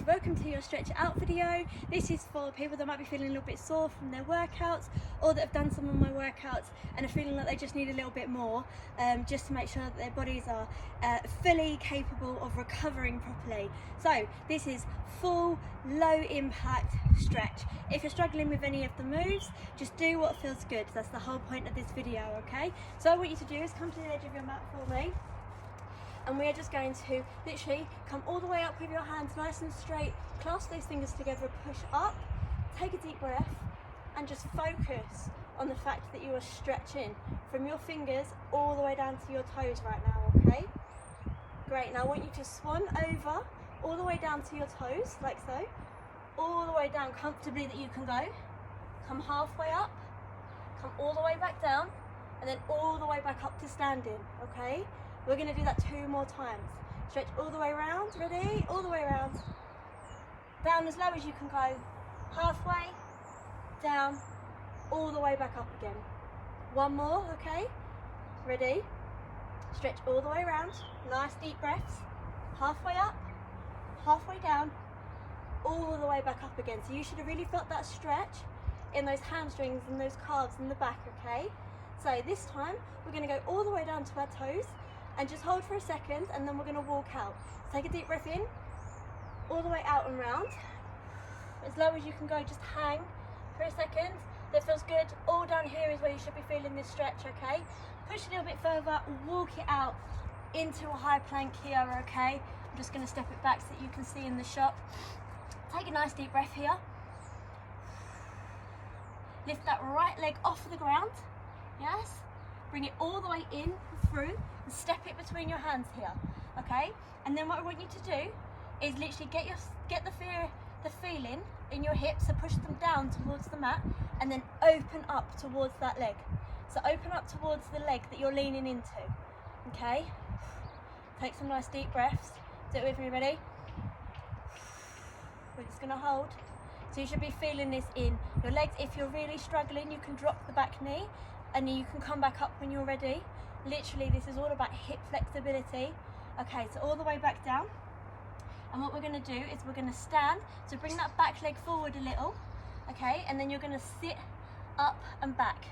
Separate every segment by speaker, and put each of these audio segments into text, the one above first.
Speaker 1: so welcome to your stretch out video. This is for people that might be feeling a little bit sore from their workouts, or that have done some of my workouts and are feeling like they just need a little bit more, just to make sure that their bodies are fully capable of recovering properly. So this is full low impact stretch. If you're struggling with any of the moves, just do what feels good. That's the whole point of this video, okay? So what you to do is come to the edge of your mat for me. And we are just going to literally come all the way up with your hands nice and straight, clasp those fingers together, push up, take a deep breath, and just focus on the fact that you are stretching from your fingers all the way down to your toes right now, okay? Great, now I want you to swan over all the way down to your toes, like so, all the way down comfortably that you can go. Come halfway up, come all the way back down, and then all the way back up to standing, okay? We're going to do that 2 more times. Stretch all the way around, ready? All the way around. Down as low as you can go. Halfway, down, all the way back up again. 1 more, okay? Ready? Stretch all the way around. Nice deep breaths. Halfway up, halfway down, all the way back up again. So you should have really felt that stretch in those hamstrings and those calves in the back, okay? So this time, we're going to go all the way down to our toes, and just hold for a second, and then we're going to walk out. Take a deep breath in, all the way out and round. As low as you can go, just hang for a second. That feels good. All down here is where you should be feeling this stretch, okay? Push a little bit further, walk it out into a high plank here, okay? I'm just going to step it back so that you can see in the shot. Take a nice deep breath here. Lift that right leg off the ground, yes? Bring it all the way in through and step it between your hands here, okay? And then what I want you to do is literally get the feeling in your hips, so push them down towards the mat and then open up towards that leg. So open up towards the leg that you're leaning into, okay? Take some nice deep breaths. Do it with me, ready? We're just gonna hold. So you should be feeling this in your legs. If you're really struggling, you can drop the back knee and you can come back up when you're ready. Literally, this is all about hip flexibility. Okay, so all the way back down. And what we're gonna do is we're gonna stand, so bring that back leg forward a little, okay? And then you're gonna sit up and back,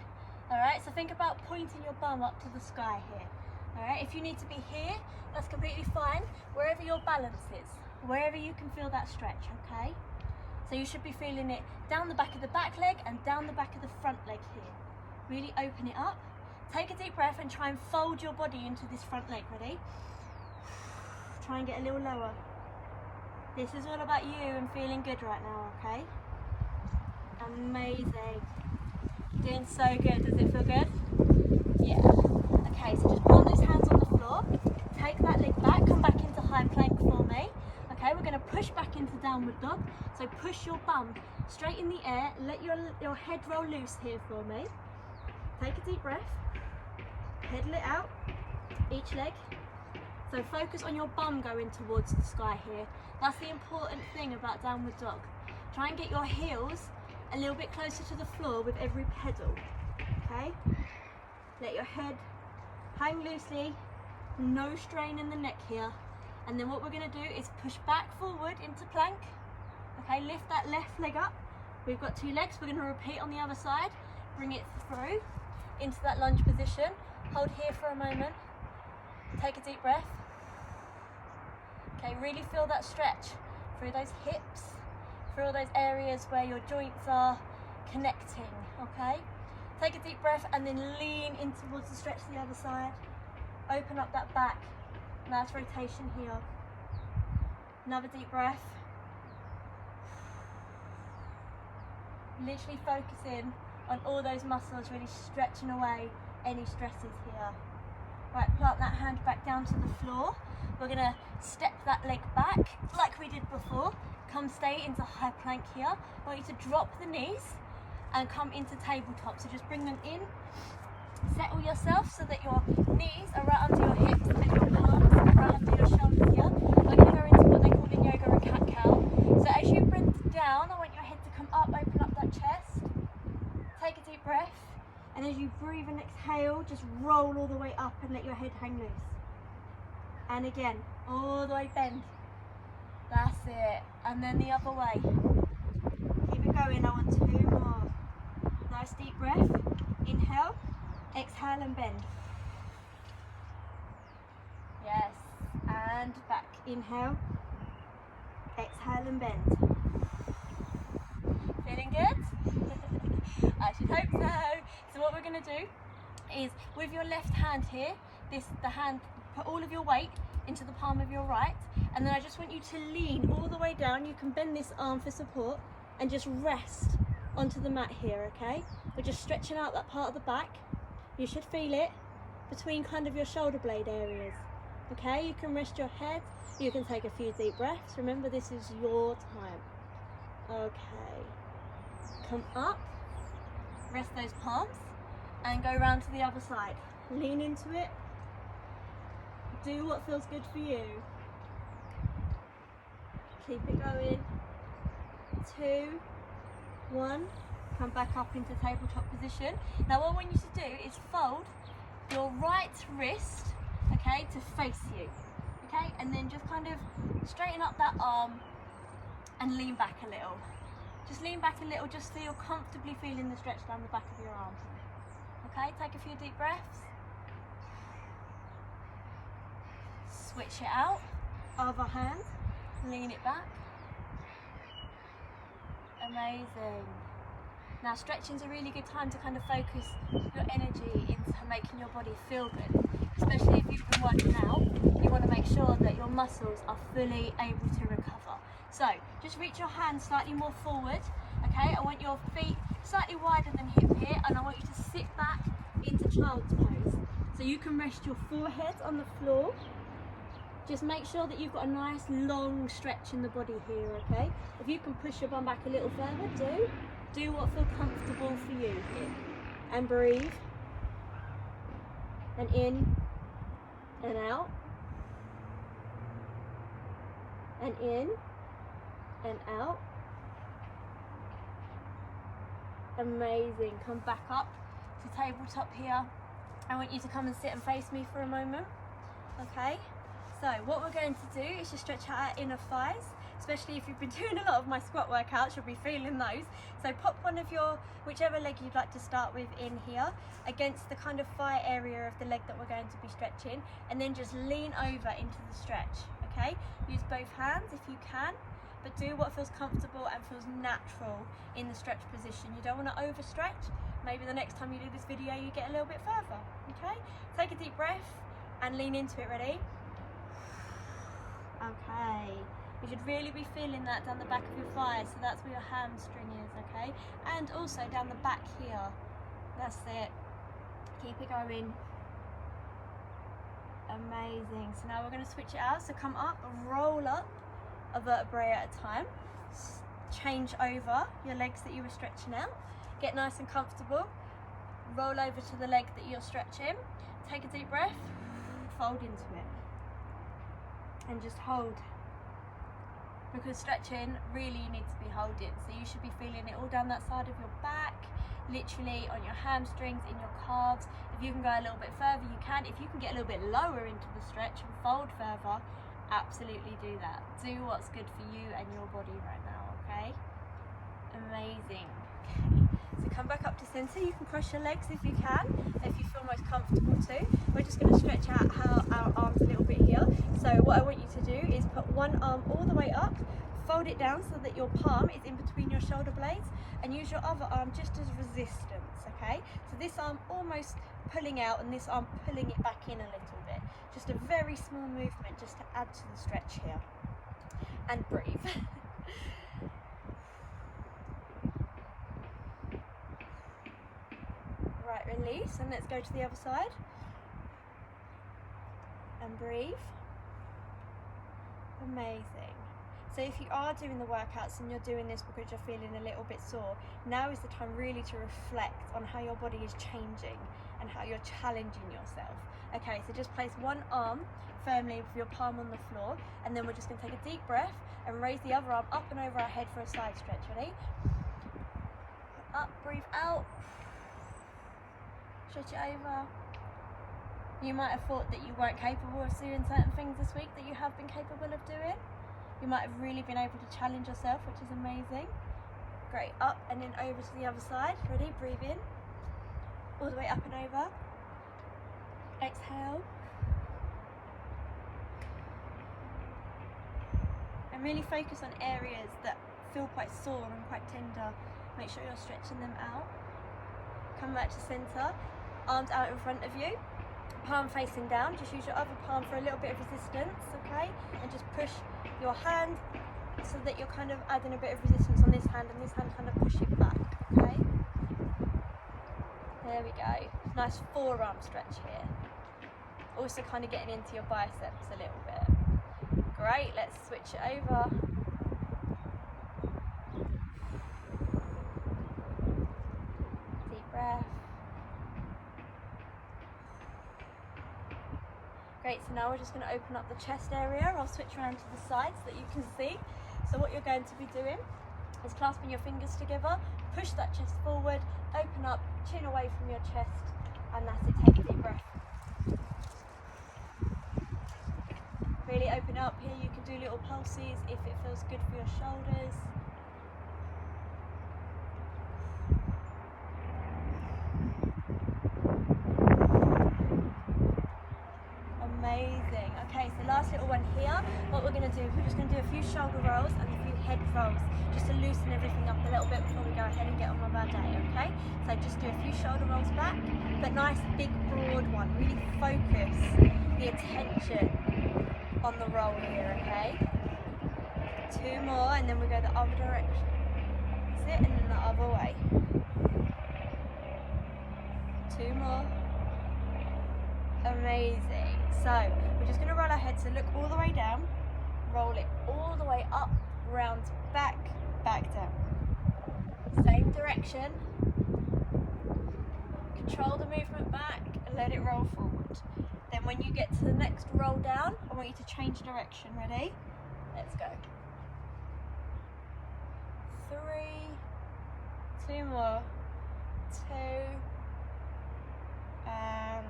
Speaker 1: all right? So think about pointing your bum up to the sky here, all right? If you need to be here, that's completely fine, wherever your balance is, wherever you can feel that stretch, okay? So you should be feeling it down the back of the back leg and down the back of the front leg here. Really open it up. Take a deep breath and try and fold your body into this front leg, ready? Try and get a little lower. This is all about you and feeling good right now, okay? Amazing. Doing so good. Does it feel good? Yeah. Okay, so just plant those hands on the floor. Take that leg back, come back into high plank for me. Okay, we're gonna push back into downward dog. So push your bum straight in the air. Let your head roll loose here for me. Take a deep breath. Pedal it out, each leg. So focus on your bum going towards the sky here. That's the important thing about downward dog. Try and get your heels a little bit closer to the floor with every pedal, okay? Let your head hang loosely, no strain in the neck here. And then what we're gonna do is push back forward into plank. Okay, lift that left leg up. We've got 2 legs, we're gonna repeat on the other side. Bring it through into that lunge position. Hold here for a moment. Take a deep breath. Okay, really feel that stretch through those hips, through all those areas where your joints are connecting, okay? Take a deep breath and then lean in towards the stretch to the other side. Open up that back. Nice rotation here. Another deep breath. Literally focusing on all those muscles, really stretching away any stresses here. Right, plant that hand back down to the floor. We're gonna step that leg back like we did before. Come stay into high plank here. I want you to drop the knees and come into tabletop. So just bring them in, settle yourself so that your knees are right under your hips and your palms are right under your shoulders here. We're gonna go into what they call in yoga a cat-cow. So as you bring down, I want your head to come up, open up that chest. Take a deep breath. And as you breathe and exhale, just roll all the way up and let your head hang loose. And again, all the way bend. That's it. and then the other way. Keep it going. I want 2 more. Nice deep breath. Inhale, exhale and bend. Yes, and back. Inhale, exhale and bend. Feeling good? I should hope so. So what we're going to do is, with your left hand here, the hand, put all of your weight into the palm of your right, and then I just want you to lean all the way down. You can bend this arm for support and just rest onto the mat here, okay? We're just stretching out that part of the back. You should feel it between kind of your shoulder blade areas, okay? You can rest your head, you can take a few deep breaths. Remember, this is your time. Okay, come up, rest those palms, and go round to the other side. Lean into it. Do what feels good for you. Keep it going. 2, 1. Come back up into tabletop position. Now what I want you to do is fold your right wrist, okay, to face you, okay, and then just kind of straighten up that arm and lean back a little. Just lean back a little, just so you're comfortably feeling the stretch down the back of your arm. Okay, take a few deep breaths. Switch it out. Other hand, lean it back. Amazing. Now stretching is a really good time to kind of focus your energy into making your body feel good. Especially if you've been working out, you want to make sure that your muscles are fully able to recover. So just reach your hands slightly more forward, okay? I want your feet slightly wider than hip here, and I want you to sit back into child's pose. So you can rest your forehead on the floor. Just make sure that you've got a nice long stretch in the body here, okay? If you can push your bum back a little further, do what feels comfortable for you here. And breathe. And in and out. And in and out. Amazing. Come back up to tabletop here. I want you to come and sit and face me for a moment. Okay? So what we're going to do is just stretch out our inner thighs, especially if you've been doing a lot of my squat workouts, you'll be feeling those. So pop one of your, whichever leg you'd like to start with in here, against the kind of thigh area of the leg that we're going to be stretching, and then just lean over into the stretch, okay? Use both hands if you can, but do what feels comfortable and feels natural in the stretch position. You don't want to overstretch. Maybe the next time you do this video, you get a little bit further, okay? Take a deep breath and lean into it. Ready? Okay, you should really be feeling that down the back of your thighs, so that's where your hamstring is, okay? And also down the back here. That's it. Keep it going. Amazing. So now we're going to switch it out. So come up, roll up a vertebrae at a time. Change over your legs that you were stretching out. Get nice and comfortable. Roll over to the leg that you're stretching. Take a deep breath. Fold into it. And just hold, because stretching really needs to be holding, so you should be feeling it all down that side of your back, literally on your hamstrings, in your calves. If you can go a little bit further, you can. If you can get a little bit lower into the stretch and fold further, absolutely do that. Do what's good for you and your body right now, okay? Amazing. So come back up to center. You can cross your legs if you can, if you feel most comfortable to. We're just going to stretch out our arms a little bit here. So what I want you to do is put one arm all the way up, fold it down so that your palm is in between your shoulder blades, and use your other arm just as resistance, okay? So this arm almost pulling out and this arm pulling it back in a little bit. Just a very small movement just to add to the stretch here. And breathe. Right, release, and let's go to the other side. And breathe. Amazing. So if you are doing the workouts and you're doing this because you're feeling a little bit sore, now is the time really to reflect on how your body is changing and how you're challenging yourself. Okay, so just place one arm firmly with your palm on the floor, and then we're just going to take a deep breath and raise the other arm up and over our head for a side stretch. Ready? Up, breathe out. Stretch it over. You might have thought that you weren't capable of doing certain things this week that you have been capable of doing. you might have really been able to challenge yourself, which is amazing. Great, up and then over to the other side. Ready? Breathe in, all the way up and over. Exhale. And really focus on areas that feel quite sore and quite tender. Make sure you're stretching them out. Come back to center, arms out in front of you, palm facing down. Just use your other palm for a little bit of resistance, okay? And just push your hand so that you're kind of adding a bit of resistance on this hand, and this hand kind of push it back, okay? There we go. Nice forearm stretch here. Also kind of getting into your biceps a little bit. Great, let's switch it over. Deep breath. Great, so now we're just going to open up the chest area. I'll switch around to the side so that you can see. So what you're going to be doing is clasping your fingers together, push that chest forward, open up, chin away from your chest, and that's it. Take a deep breath. Really open up here. You can do little pulses if it feels good for your shoulders. Amazing. Okay, so last little one here. What we're going to do is we're just going to do a few shoulder rolls and a few head rolls, just to loosen everything up a little bit before we go ahead and get on with our day, okay? So just do a few shoulder rolls back, but nice big broad one. Really focus the attention on the roll here, okay? 2 more, and then we go the other direction. That's it, and then the other way. 2 more. Amazing. So we're just going to roll our head, so look all the way down, roll it all the way up, round, back, back down. Same direction. Control the movement back and let it roll forward. Then when you get to the next roll down, I want you to change direction. Ready? Let's go. 3, 2 more, 2, and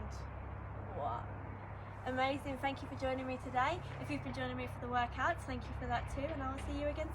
Speaker 1: 1. Amazing. Thank you for joining me today. If you've been joining me for the workouts, thank you for that too, and I will see you again soon.